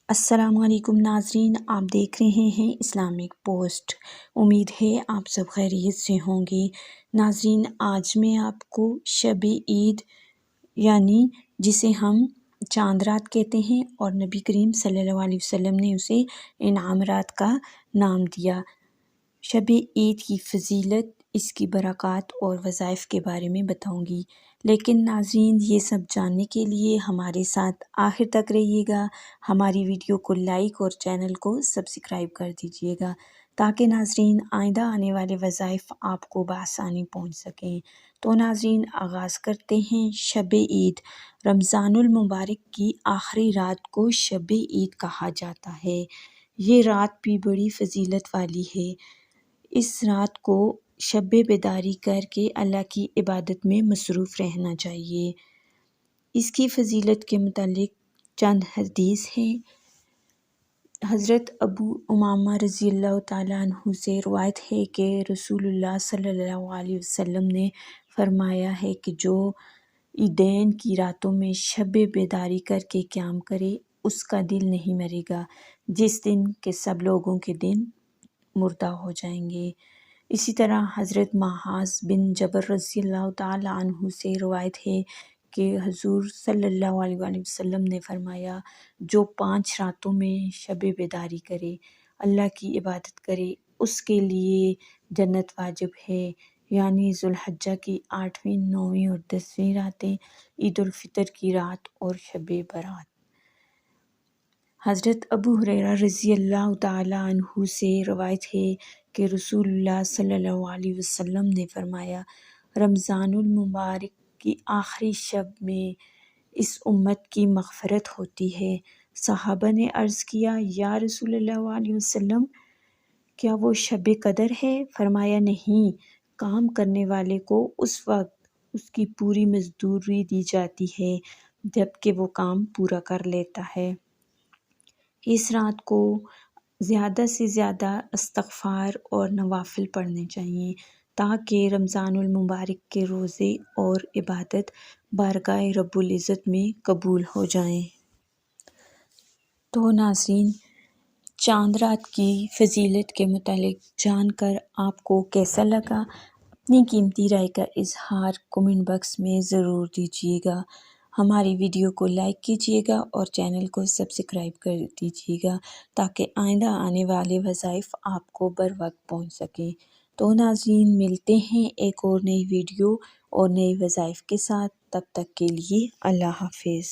السلام علیکم ناظرین، آپ دیکھ رہے ہیں اسلامک پوسٹ۔ امید ہے آپ سب خیریت سے ہوں گے۔ ناظرین، آج میں آپ کو شب عید یعنی جسے ہم چاند رات کہتے ہیں اور نبی کریم صلی اللہ علیہ وسلم نے اسے انعام رات کا نام دیا، شب عید کی فضیلت، اس کی برکات اور وظائف کے بارے میں بتاؤں گی۔ لیکن ناظرین، یہ سب جاننے کے لیے ہمارے ساتھ آخر تک رہیے گا، ہماری ویڈیو کو لائک اور چینل کو سبسکرائب کر دیجیے گا تاکہ ناظرین آئندہ آنے والے وظائف آپ کو بآسانی پہنچ سکیں۔ تو ناظرین، آغاز کرتے ہیں۔ شب عید رمضان المبارک کی آخری رات کو شب عید کہا جاتا ہے۔ یہ رات بھی بڑی فضیلت والی ہے۔ اس رات کو شب بیداری کر کے اللہ کی عبادت میں مصروف رہنا چاہیے۔ اس کی فضیلت کے متعلق چند حدیث ہیں۔ حضرت ابو امامہ رضی اللہ تعالیٰ عنہ سے روایت ہے کہ رسول اللہ صلی اللہ علیہ وسلم نے فرمایا ہے کہ جو عیدین کی راتوں میں شب بیداری کر کے قیام کرے اس کا دل نہیں مرے گا، جس دن کے سب لوگوں کے دن مردہ ہو جائیں گے۔ اسی طرح حضرت معاذ بن جبل رضی اللہ تعالیٰ عنہ سے روایت ہے کہ حضور صلی اللہ علیہ وآلہ وسلم نے فرمایا، جو 5 راتوں میں شب بیداری کرے، اللہ کی عبادت کرے، اس کے لیے جنت واجب ہے، یعنی ذوالحجہ کی 8ویں، 9ویں اور 10ویں راتیں، عید الفطر کی رات اور شب برات۔ حضرت ابو ہریرہ رضی اللہ تعالیٰ عنہ سے روایت ہے کہ رسول اللہ صلی اللہ علیہ وسلم نے فرمایا، رمضان المبارک کی آخری شب میں اس امت کی مغفرت ہوتی ہے۔ صحابہ نے عرض کیا، یا رسول اللہ علیہ وسلم، کیا وہ شب قدر ہے؟ فرمایا، نہیں، کام کرنے والے کو اس وقت اس کی پوری مزدوری دی جاتی ہے جب کہ وہ کام پورا کر لیتا ہے۔ اس رات کو زیادہ سے زیادہ استغفار اور نوافل پڑھنے چاہیے تاکہ رمضان المبارک کے روزے اور عبادت بارگاہ رب العزت میں قبول ہو جائیں۔ تو ناظرین، چاند رات کی فضیلت کے متعلق جان کر آپ کو کیسا لگا؟ اپنی قیمتی رائے کا اظہار کمنٹ باکس میں ضرور دیجیے گا۔ ہماری ویڈیو کو لائک کیجیے گا اور چینل کو سبسکرائب کر دیجیے گا تاکہ آئندہ آنے والے وظائف آپ کو بر وقت پہنچ سکیں۔ تو ناظرین، ملتے ہیں ایک اور نئی ویڈیو اور نئے وظائف کے ساتھ، تب تک کے لیے اللہ حافظ۔